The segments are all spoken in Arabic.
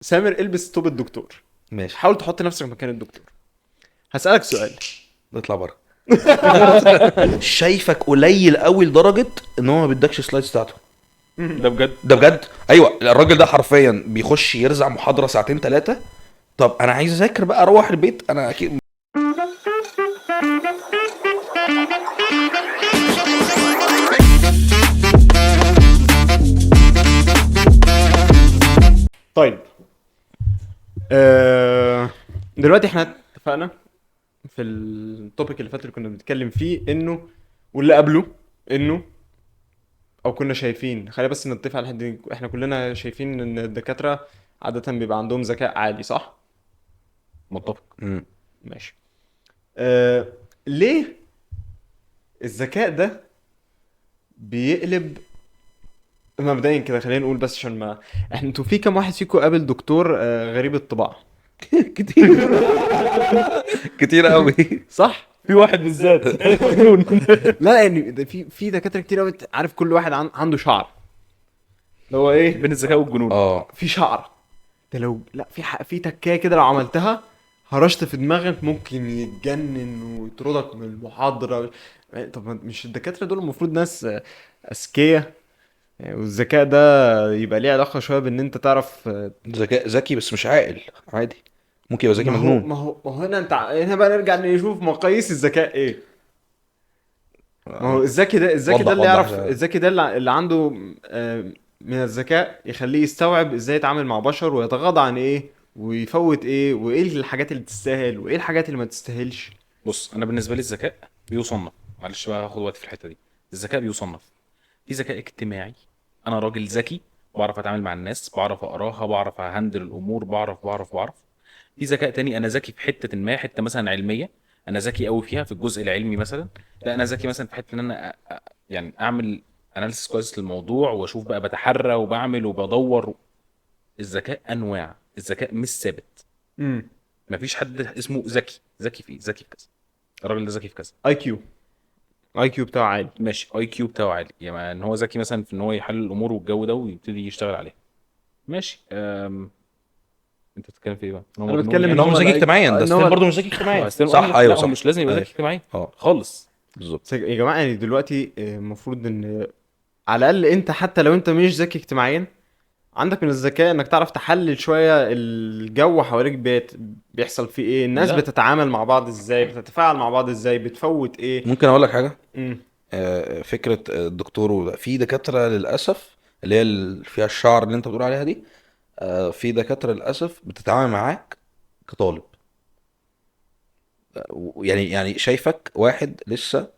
سامر البس توب الدكتور. ماشي، حاول تحط نفسك مكان الدكتور. هسألك سؤال. نطلع بره. شايفك قليل قوي لدرجه ان هو ما بيدكش سلايدز بتاعته. ده بجد. ده بجد، ايوه الراجل ده حرفيا بيخش يرزع محاضره ساعتين ثلاثه. طب انا عايز اذاكر بقى، اروح البيت انا اكيد. طيب دلوقتي احنا اتفقنا في التوبيك اللي فات اللي كنا بنتكلم فيه انه واللي قبله انه او كنا شايفين، خلينا بس نتفق على الحته دي، احنا كلنا شايفين ان الدكاتره عاده بيبقى عندهم ذكاء عالي، صح؟ متفق. ماشي. ليه الذكاء ده بيقلب مبدئيا كده؟ خلينا نقول بس عشان ما انتوا في كام واحد فيكم قابل دكتور غريب الطباع؟ كتير كتير قوي. صح؟ في واحد بالذات لا يعني ده في دكاتره كتير قوي، عارف كل واحد عنده شعر اللي هو ايه بين الذكاء والجنون. في شعر ده، لو لا في تكايه كده لو عملتها هرشت في دماغك ممكن يتجنن ويطردك من المحاضره. طب مش الدكاتره دول المفروض ناس اذكياء يعني، والذكاء ده يبقى ليه علاقه شويه بان انت تعرف ذكاء ذكي بس مش عاقل عادي، ممكن يبقى ذكي ما هو مجنون. ما هو هنا هنا بقى نرجع نشوف مقاييس الذكاء ايه. ما هو الذكي ده وضح اللي يعرف، وضح. الذكي ده اللي عنده من الذكاء يخليه يستوعب ازاي يتعامل مع بشر ويتغاضى عن ايه ويفوت ايه، وايه الحاجات اللي تستاهل وايه الحاجات اللي ما تستاهلش. بص، انا بالنسبه لي الذكاء بيصنف، معلش بقى هاخد وقت في الحته دي. الذكاء بيصنف في ذكاء اجتماعي، انا راجل ذكي بعرف اتعامل مع الناس، بعرف اقراها، بعرف اهندل الامور، بعرف. في ذكاء تاني، انا ذكي في حته ما، حته مثلا علميه، انا ذكي قوي فيها في الجزء العلمي مثلا. لا، انا ذكي مثلا في حته ان انا يعني اعمل اناليسيس كويس للموضوع، واشوف بقى بتحرى وبعمل وبدور. الذكاء انواع، الذكاء مش ثابت. مفيش حد اسمه ذكي في كذا، الراجل ده ذكي في كذا. اي كيو بتاعه عالي، ماشي، اي كيو بتاعه عالي، يعني ان هو ذكي مثلا في ان هو يحلل الامور والجو ده ويبتدي يشتغل عليها. ماشي. انت بتتكلم في ايه بقى؟ انا بتكلم ان ان هو مش هو ذكي اجتماعيا، ده ان هو ستيل برضه مش ذكي اجتماعيا. صح، صح، ايوه لا، هو صح. مش لازم يبقى ذكي أيوة. اجتماعي اه خالص. بالظبط. يا جماعه يعني دلوقتي المفروض ان على الاقل انت حتى لو انت مش ذكي اجتماعيا عندك من الذكاء انك تعرف تحلل شويه الجو حواليك بيحصل فيه ايه، الناس لا. بتتعامل مع بعض ازاي، بتتفاعل مع بعض ازاي، بتفوت ايه. ممكن اقول لك حاجه؟ امم فكره الدكتور في دكاتره للاسف اللي هي فيها الشعر اللي انت بتقول عليها دي. في دكاتره للاسف بتتعامل معاك كطالب. يعني شايفك واحد لسه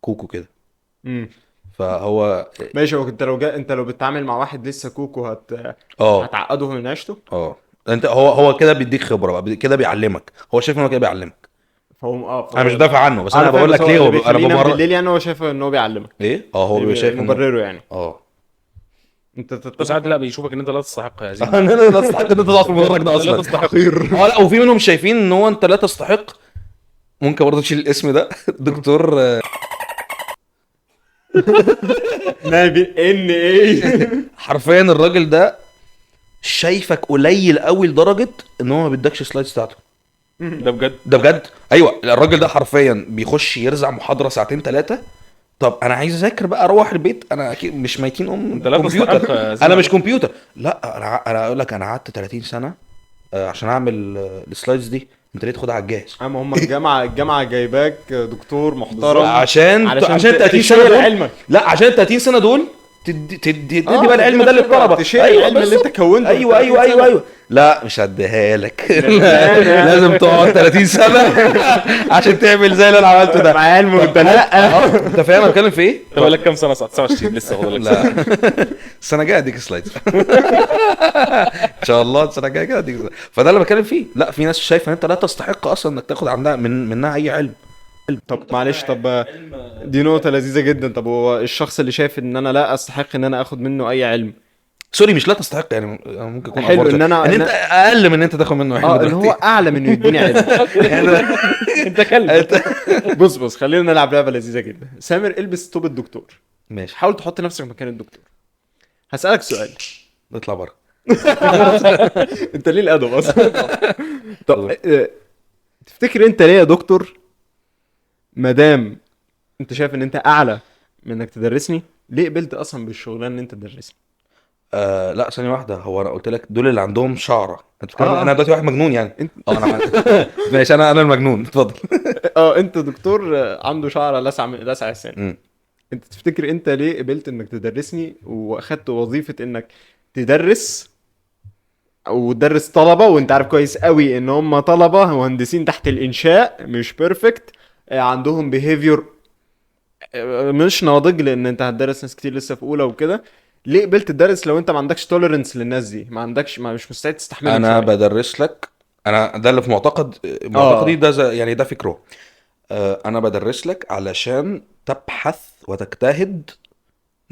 كوكو كده، امم فهو ماشي. هو انت لو بتتعامل مع واحد لسه كوكو اه هتعقده من عيشته. انت هو كده بيديك خبره بقى، كده بيعلمك، هو شايف ان هو كده بيعلمك. انا مش دافع عنه، بس انا فاهم، بقول بس لك ليه اللي انا بيخليه ينام ببرر بالليل يعني هو شايف ان هو بيعلمك، ايه. هو بيبقى شايف انه مبرره يعني. انت بس ساعات لا، بيشوفك ان انت لا تستحق هذه. انا لا استحق ان انت تقع في المدرج ده لا اصلا. تستحق. لا، وفي منهم شايفين ان هو انت لا تستحق. ممكن برضه تشيل الاسم ده. دكتور نبي ان ايه. حرفيا الراجل ده شايفك قليل قوي لدرجه ان هو ما بيدكش سلايدز بتاعته. ده بجد. ده بجد، ايوه الراجل ده حرفيا بيخش يرزع محاضره ساعتين ثلاثه. طب انا عايز اذاكر بقى، اروح البيت انا اكيد مش ميتين انت لا تستحق كمبيوتر. هذه. انا مش كمبيوتر. لا انا اقول لك، انا قعدت 30 سنه عشان اعمل السلايدز دي. انت ليه تاخدها على الجاهز؟ اما هم الجامعه جايباك دكتور محترم بالظبط. عشان 30 سنه تشير دول علمك. لا، عشان 30 سنه دول تدي آه، بقى العلم ده تدينا خبرة، للطلبه. تشير العلم اللي بالظبط. انت كونته في ايوه 30 سنة. ايوه. لا مش هديها لك. لا. لازم تقعد 30 سنه عشان تعمل زي اللي انا عملته ده. مع علم وانت لا. انت فاهم انا بتكلم في ايه؟ طب لك كام سنه؟ 29 لسه فاضل لك سنة. لا السنه الجايه اديك سلايد. ان شاء الله السنه الجايه كده اديك سلايد. فده اللي بتكلم فيه. لا، في ناس شايفه ان انت لا تستحق اصلا انك تاخد عندها منها اي علم. طب معلش، طب دي نقطة لذيذة جدا. طب هو الشخص اللي شايف ان انا لا استحق ان انا اخد منه اي علم، سوري، مش لا تستحق يعني، ممكن يكون حلو أفورت. ان انا ان انت اقل من ان انت تاخد منه علم ان هو دلوقتي. اعلى من انه يديني علم. انت كلب. بص خلينا نلعب لعبة لذيذة جدا. سامر البس توب الدكتور. ماشي، حاول تحط نفسك مكان الدكتور. هسألك سؤال. نطلع بره. انت ليه الادب اصلا؟ طب تفتكر انت ليه يا دكتور، مادام انت شايف ان انت اعلى من انك تدرسني، ليه قبلت اصلا بالشغلانه ان انت تدرسني؟ لا ثانيه واحده، هو انا قلت لك دول اللي عندهم شعره، انت بتتكلم اه انا دلوقتي واحد مجنون يعني؟ انت اه انا ماشي، انا المجنون، اتفضل. انت دكتور عنده شعر لسع السن. مم. انت تفتكر انت ليه قبلت انك تدرسني واخدت وظيفه انك تدرس او تدرس طلبه، وانت عارف كويس قوي ان هم طلبه مهندسين تحت الانشاء مش بيرفكت، عندهم بيهيفير مش ناضج، لان انت هتدرس ناس كتير لسه في اولى وكده. ليه قبلت تدرس لو انت ما عندكش توليرنس للناس دي، ما عندكش، ما مش مستعد تستحملهم انا شويه؟ بدرس لك، انا ده اللي في معتقدي اه. ده يعني ده فكره. انا بدرس لك علشان تبحث وتجتهد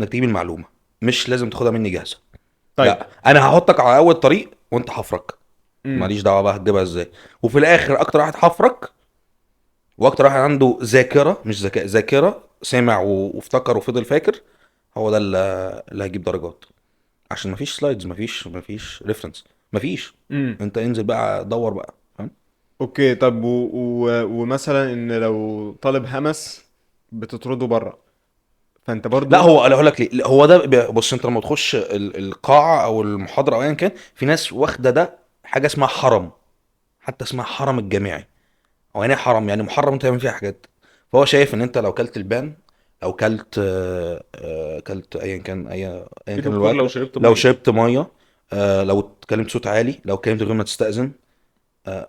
انك تجيب المعلومه، مش لازم تاخدها مني جاهزه. طيب. لا، انا هحطك على اول طريق وانت حفرك، امم. ماليش دعوه بقى هتجيبها ازاي. وفي الاخر اكتر واحد حفرك واكتر واحد عنده ذاكره، مش ذكاء، ذاكره، سمع وافتكر وفضل فاكر، هو ده اللي هيجيب درجات. عشان مفيش سلايدز، مفيش ريفرنس، مفيش. امم. انت انزل بقى دور بقى، فاهم؟ اوكي. طب ومثلا ان لو طالب همس بتطرده بره، فانت لا، برضو. هو انا هقول لك ليه. لا، هو ده بص، انت لما تخش القاعه او المحاضره او ايا كان، في ناس واخده ده حاجه اسمها حرم، حتى اسمها حرم الجامعي. هو يعني إيه حرم؟ يعني محرم انت تعمل فيها حاجات. فهو شايف ان انت لو كلت البان، او كلت كلت ايا في كان دكتور لو الوجبه، شربت لو ميه. شربت ميه، لو اتكلمت صوت عالي، لو اتكلمت غير ما تستأذن،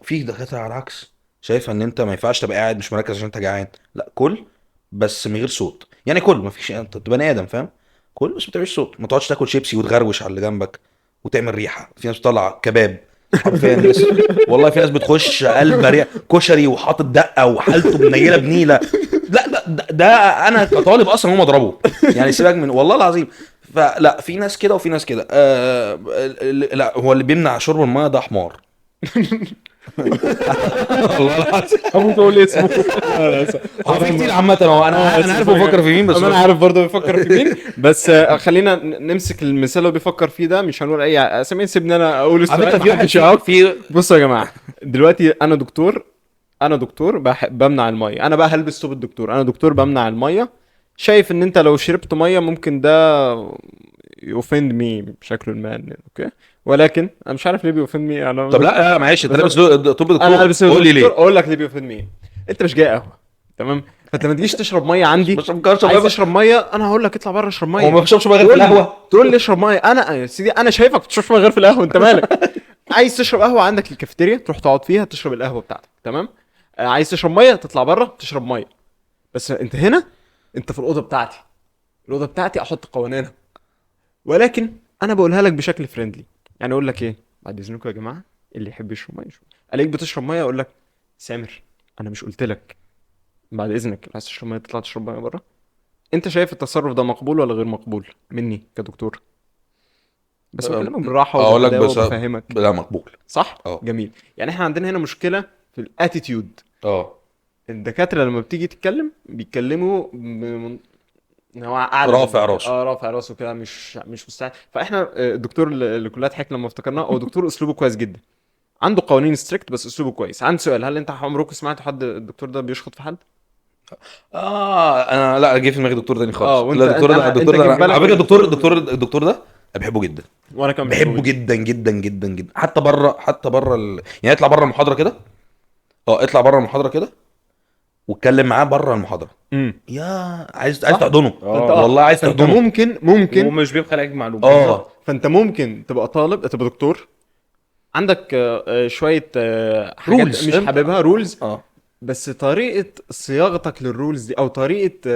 في دكاتره على العكس، شايفه ان انت ما ينفعش تبقى قاعد مش مركز عشان انت جعان. لا، كل بس من غير صوت. يعني كل، ما فيش، انت بني ادم فاهم، كل بس ما تعملش صوت. ما تقعدش تاكل شيبسي وتغروش على اللي جنبك وتعمل ريحه. في ناس بتطلع كباب حرفيا، ناس والله في ناس بتخش قلب ريحه كشري وحاطط دقه وحالته منيله بنيله. لا، ده انا كطالب اصلا هو اضربه يعني، سيبك من والله العظيم. فلا، في ناس كده وفي ناس كده. لا، هو اللي بيمنع شرب الميه ده حمار. والله العظيم. هموت اقول اسمه. لا لا، هو في حرام. كتير عامة، هو انا عارف هو بيفكر في مين، بس انا عارف برضه بيفكر في مين، بس خلينا نمسك المثال اللي بيفكر فيه ده، مش هنقول اي اسامي، سيبني انا اقول على فكرة السؤال في واحد محدش يعرف. في بصوا يا جماعه، دلوقتي انا دكتور بمنع الميه، انا بقى هلبس ثوب الدكتور، انا دكتور بمنع الميه. شايف ان انت لو شربت ميه ممكن ده يوفند مي بشكل ما، اوكي، ولكن انا مش عارف ليه بيوفند مي طب انا. لا لا، معلش، انت بس لابس طب انا دكتور، البس قول ثوب لي الدكتور ليه. اقول لك ليه بيوفند مي. انت مش جاي قهوه، تمام؟ فانت لما تجيش تشرب ميه عندي، مش مكرش عايز بقى. تشرب ميه، انا هقول لك اطلع بره اشرب هو ما ميه. بيشربش بقى غير في تقول لي القهوة. تقول لي اشرب ميه، انا يا سيدي انا شايفك ما بتشربش ميه غير في القهوه، انت مالك؟ عايز تشرب قهوه عندك الكافيتيريا، تروح تقعد فيها تشرب القهوه بتاعتك، تمام؟ عايز تشرب ميه تطلع بره تشرب ميه. بس انت هنا، انت في الاوضه بتاعتي، الاوضه بتاعتي احط قوانينها، ولكن انا بقولها لك بشكل فريندلي. يعني اقول لك ايه، بعد اذنكم يا جماعه، اللي يحب يشرب ميه يشرب. الاقيك بتشرب ميه اقول لك سامر، انا مش قلت لك بعد اذنك لو عايز تشرب ميه تطلع تشرب ميه بره؟ انت شايف التصرف ده مقبول ولا غير مقبول مني كدكتور؟ بس بكلمك بالراحه اقول لك وبالهداوه بس، وبفهمك. لا مقبول. صح. اه. جميل. يعني احنا عندنا هنا مشكله في الاتيتيود. اه. الدكاتره لما بتيجي تتكلم بيتكلموا ان هو اعلى رافع مني كده، راسه. رافع راسه كده، مش مستعد. فاحنا الدكتور اللي كلها ضحك لما افتكرناه، هو دكتور اسلوبه كويس جدا، عنده قوانين ستريكت بس اسلوبه كويس. عندي سؤال، هل انت عمركم سمعتوا حد الدكتور ده بيشخط في حد؟ انا لا، جه في دماغي دكتور تاني اه، خالص. لا، وانت الدكتور ده، انت جه في بالك على مين فكرة الدكتور الدكتور ده انا بحبه جدا. وانا كمان بحبه بحبه جدا. جدا جدا جدا جدا، حتى بره يعني اطلع بره المحاضرة كده. اه، اطلع بره المحاضرة كده واتكلم معاه بره المحاضرة. امم. يا عايز صح. تحضنه. فانت اه والله عايز فانت تحضنه. ممكن ومش بيبخل عليك معلومه. اه. بالظبط، فانت ممكن تبقى طالب تبقى دكتور، عندك شويه حاجات رولز، مش فهمت. حاببها، رولز، اه. بس طريقه صياغتك للرولز دي، او طريقه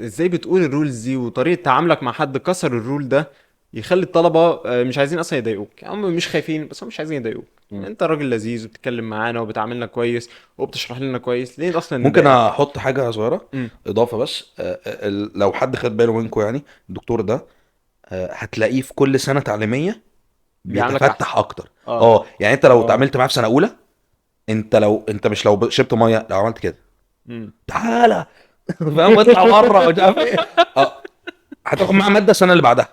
ازاي بتقول الرولز دي، وطريقه تعاملك مع حد كسر الرول ده، يخلي الطلبه مش عايزين اصلا يضايقوك. هم مش خايفين بس هم مش عايزين يضايقوك. مم. انت راجل لذيذ وبتتكلم معانا وبتعاملنا كويس وبتشرح لنا كويس، ليه اصلا ممكن نضايقك؟ احط حاجه صغيره امم. اضافه بس. لو حد خد باله منكم يعني، الدكتور ده هتلاقيه في كل سنه تعليميه بيعاملك احسن. بيتفتح اكتر. اه. اه، يعني انت لو اه. اتعاملت معاه في سنه اولى، انت مش لو شربت ميه، لو عملت كده امم. تعالى فاهم، اطلع بره مش عارف ايه. اه، هتاخد معاه ماده السنه اللي بعدها.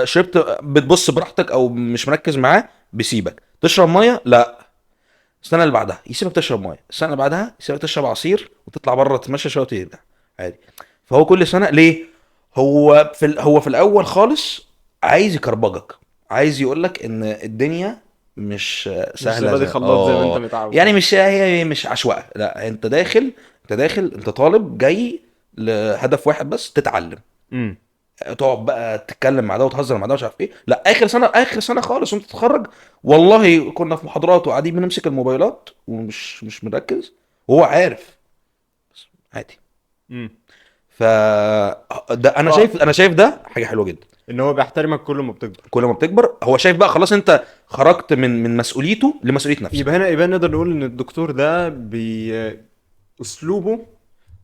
شربت بتبص براحتك او مش مركز معاه بيسيبك. تشرب ميه لا، السنه اللي بعدها يسيبك تشرب ميه، السنه اللي بعدها يسيبك تشرب عصير وتطلع بره تتمشى شويه وترجع عادي. فهو كل سنه ليه؟ هو في الاول خالص عايز يكربجك، عايز يقول لك ان الدنيا مش مش سهله زبادي زي خلاط زي ما انت متعود. يعني مش هي مش عشوائيه، لا انت داخل، انت طالب جاي لهدف واحد بس، تتعلم. امم تقعد بقى تتكلم مع ده وتهزر مع ده مش عارف ايه، لا اخر سنه خالص وانت تتخرج، والله كنا في محاضرات وقاعدين بنمسك الموبايلات ومش مش مركز وهو عارف، عادي. امم ف ده انا شايف ده حاجه حلوه جدا. ان هو بيحترمك كل ما بتكبر. كل ما بتكبر هو شايف بقى خلاص انت خرجت من مسؤوليته لمسؤوليه نفسك. يبقى نقدر نقول ان الدكتور ده اسلوبه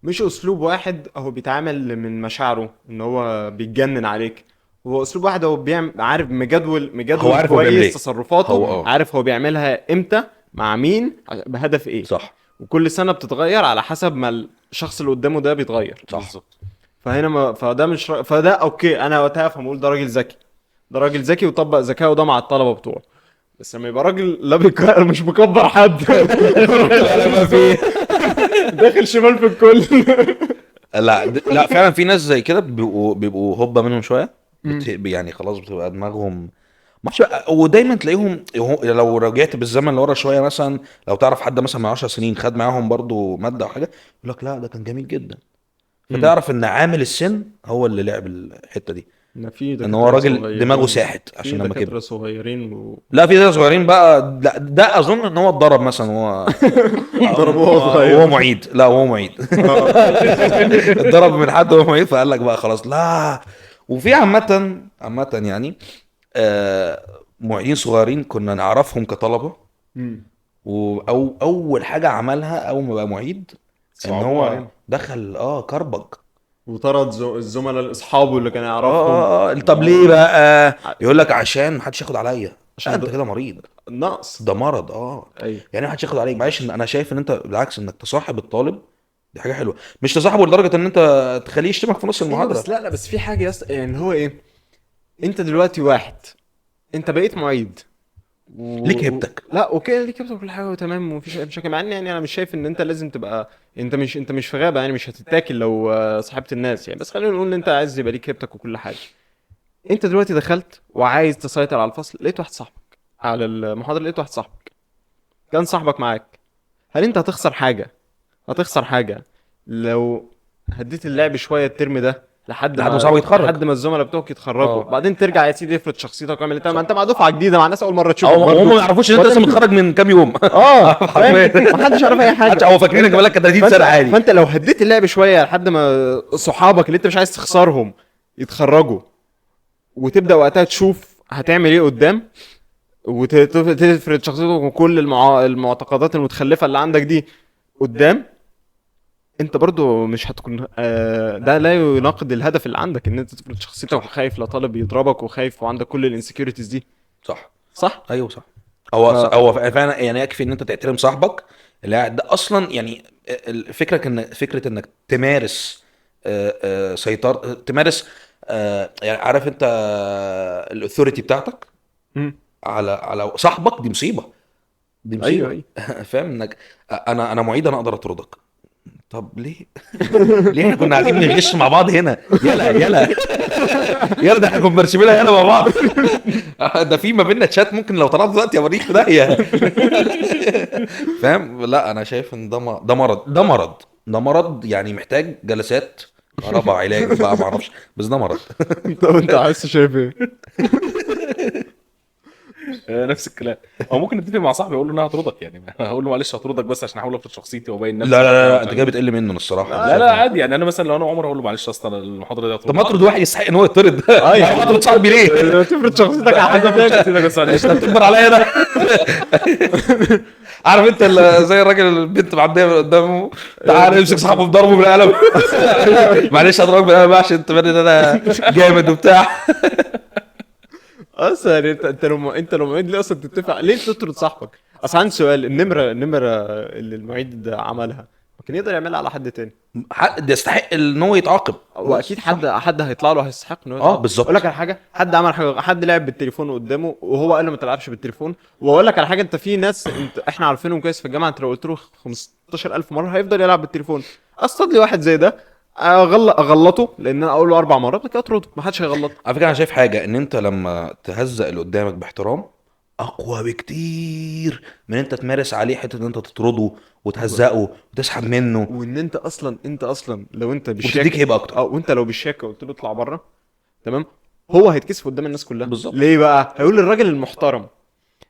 مش اسلوب واحد، هو بيتعامل من مشاعره ان هو بيتجنن عليك. هو اسلوب واحد، هو بيعمل عارف هو مجدول عارف هو بيعمل كويس ايه. هو تصرفاته، عارف هو بيعملها امتى مع مين بهدف ايه. صح وكل سنة بتتغير على حسب ما الشخص اللي قدامه ده بيتغير. صح. بالظبط. فهنا ما فده مش فده اوكي، انا وقتها افهم اقول ده راجل ذكي، ده راجل ذكي وطبق ذكائه ده مع الطلبة بتوعه. بس لما يبقى راجل لا مش مكبر حد ولا ما في. داخل شمال في الكل. لا فعلا في ناس زي كده بيبقوا هوبا منهم شويه، مم. يعني خلاص بتبقى دماغهم مش بقى. ودايما تلاقيهم لو رجعت بالزمن لورا شويه مثلا، لو تعرف حد مثلا من 10 سنين خد معاهم برضو ماده او حاجه، يقول لك لا ده كان جميل جدا. مم. فتعرف ان عامل السن هو اللي لعب الحته دي، إن في ان هو دكاترة راجل دماغه صغيرين، ساحت في عشان لما كبر. دكاترة صغيرين لا في ناس صغيرين بقى، لا ده اظن ان هو اتضرب مثلا وهو ضربوه وهو وهو صغير. معيد، لا وهو معيد اتضرب من حد وهو معيد فقال لك بقى خلاص لا. وفي عامة يعني معيدين صغيرين كنا نعرفهم كطلبة، مم. او اول حاجة عملها اول ما بقى معيد ان صعبوا هو علينا. دخل كربج. وطرد الزملاء اصحابه اللي كان يعرفهم. طب ليه بقى؟ يقول لك عشان محدش ياخد عليا. لا عشان انت كده مريض، نقص. ده مرض ايوه. يعني محدش ياخد عليك. معلش انا شايف ان انت بالعكس انك تصاحب الطالب دي حاجه حلوه، مش تصاحبه لدرجه ان انت تخليه يشتمك في نص ايوه المحاضره. بس لا بس في حاجه يعني هو ايه، انت دلوقتي واحد، انت بقيت معيد ليك هيبتك. لا اوكي ليك كل حاجه وتمام ومفيش اي مشاكل، مع ان يعني انا مش شايف ان انت لازم تبقى، انت مش في غابه يعني، مش هتتاكل لو صاحبت الناس يعني. بس خلينا نقول ان انت عايز يبقى ليك هيبتك وكل حاجه. انت دلوقتي دخلت وعايز تسيطر على الفصل، لقيت واحد صاحبك على المحاضره، لقيت واحد صاحبك كان صاحبك معاك. هل انت هتخسر حاجه؟ هتخسر حاجه لو هديت اللعب شويه الترم ده لحد لحد ما ما صاحبه يتخرج. لحد ما الزملاء بتوعك يتخرجوا، اه بعدين ترجع يا سيدي افرض شخصيتك وعمل انت، ما انت مع دفعه جديده مع ناس اول مره تشوفك او هم برضه. ما يعرفوش ان انت لسه متخرج من كام يوم فاهم، حرفيا. ما حدش يعرف اي حاجه. هو فاكرينك بقالك 30 سنه عادي. فانت لو هديت اللعب شويه لحد ما صحابك اللي انت مش عايز تخسرهم يتخرجوا، وتبدا وقتها تشوف هتعمل ايه قدام، وتفرض شخصيتك وكل المعتقدات المتخلفه اللي عندك دي قدام، انت برضو مش هتكون ده لا يناقض الهدف اللي عندك ان انت تفرض شخصيتك، وخايف لا طالب يضربك وخايف وعندك كل الانسكيورتيز دي. صح صح. ايوه صح. ف هو فعلا يعني يكفي ان انت تحترم صاحبك اللي قاعد ده اصلا يعني. فكره انك تمارس سيطر تمارس يعني عارف انت الاثوريتي بتاعتك مم. على صاحبك، دي مصيبه، دي ايوه مصيبه. ايوه. فاهم انك انا معيد انا اقدر اطردك. طب ليه؟ ليه احنا كنا قاعدين بنغش مع بعض هنا؟ يلا يلا يلا ده احنا كنا مرسمينها هنا مع بعض. ده في ما بيننا تشات ممكن لو طلعت دلوقتي اوريك في داهيه. فاهم؟ لا انا شايف ان ده مرض يعني محتاج جلسات كهرباء علاج بقى ما اعرفش، بس ده مرض. طب انت عايز شايف ايه؟ نفس الكلام. او ممكن نتفق مع صاحبي اقول له ان انا هطردك يعني هقول له معلش هطردك بس عشان احاول افرض شخصيتي وابين لا نفسي لا لا, بقى لا ومش انت عارف كده ايه. بتقل منه الصراحه، انا لا شايف لا عادي يعني، انا مثلا لو انا عمر اقول له معلش اصلا المحاضره دي طب ما هطردك. اطرد واحد يستحق ان هو يطرد. اه يعني اطرد صاحبي ليه؟ تفرض شخصيتك على حد تاني. بس معلش. انت بتكبر عليا انا. عارف انت زي الراجل البنت معديه من قدامه، تعالى يمسك صاحبه بضربه بالقلم. معلش اضربك بالقلم بقى عشان تبان ان انا جامد وبتاع. اصلا يعني انت لو معيد ليه اصلا تتفق ليه تطرد صاحبك؟ اصل عندي سؤال، النمره اللي المعيد ده عملها لكن يقدر يعملها على حد تاني. حد يستحق ان هو يتعاقب. واكيد حد هيطلع له هيستحق انه اه يتعاقب. بالظبط. اقول لك على حاجه، حد عمل حاجه، حد لعب بالتليفون قدامه وهو قال له ما تلعبش بالتليفون. واقول لك على حاجه، انت في ناس احنا عارفينهم كويس في الجامعه، انت لو قلت له 15000 مره هيفضل يلعب بالتليفون. اصطاد لي واحد زي ده، اغلطه، لان انا اقول له 4 مرات بعد كده اطرده، ما حدش هيغلطه. على فكره انا شايف حاجه، ان انت لما تهزق اللي قدامك باحترام اقوى بكتير من انت تمارس عليه حته ان انت تطرده وتهزقه وتسحب منه وان انت اصلا لو انت وبتديك بالشياكه، هيبه اكتر. وانت لو بالشياكه قلت له اطلع بره، تمام، هو هيتكسف قدام الناس كلها. بالظبط. ليه بقى؟ هيقول للراجل المحترم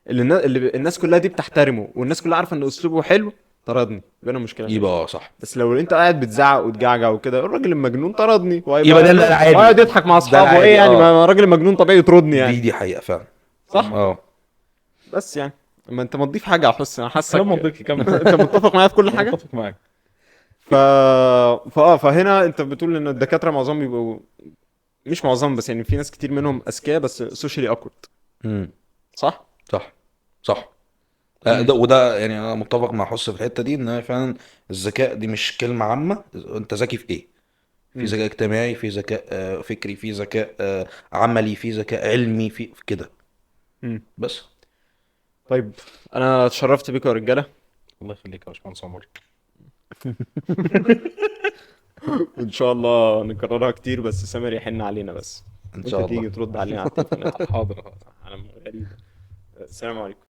اللي الناس كلها دي بتحترمه والناس كلها عارفه ان اسلوبه حلو، طردني، يبقى انا مشكله فيه. يبقى صح. بس لو انت قاعد بتزعق وتجعجع وكده، الراجل المجنون طردني، يبقى ده العادي. وهيقعد يضحك مع ده اصحابه، العادي، ايه يعني، اه. ما الراجل المجنون طبيعي يطردني يعني. دي حقيقه فعلا. صح. اه. بس يعني اما انت ما تضيف حاجه يا حسن، انا حاسك كلام منطقي كمل. انت متفق معايا في كل حاجه. متفق معاك. ف... فهنا انت بتقول ان الدكاتره معظمهم بيبقوا، مش معظمهم بس يعني في ناس كتير منهم اذكياء بس سوشيالي اوكورد. امم. صح. صح. صح. مم. ده وده يعني انا متفق مع حس في الحته دي، ان فعلا الذكاء دي مش كلمه عامه. انت ذكي في ايه؟ في مم. ذكاء اجتماعي، في ذكاء فكري، في ذكاء عملي، في ذكاء علمي، في كده مم. بس. طيب، انا اتشرفت بيكم يا رجاله، الله يخليك يا باشمهندس عمر. وان شاء الله نكررها كتير، بس سامر يحن علينا بس، ان وانت شاء الله. تيجي ترد علينا على التليفونات. حاضر. على غريب. السلام عليكم.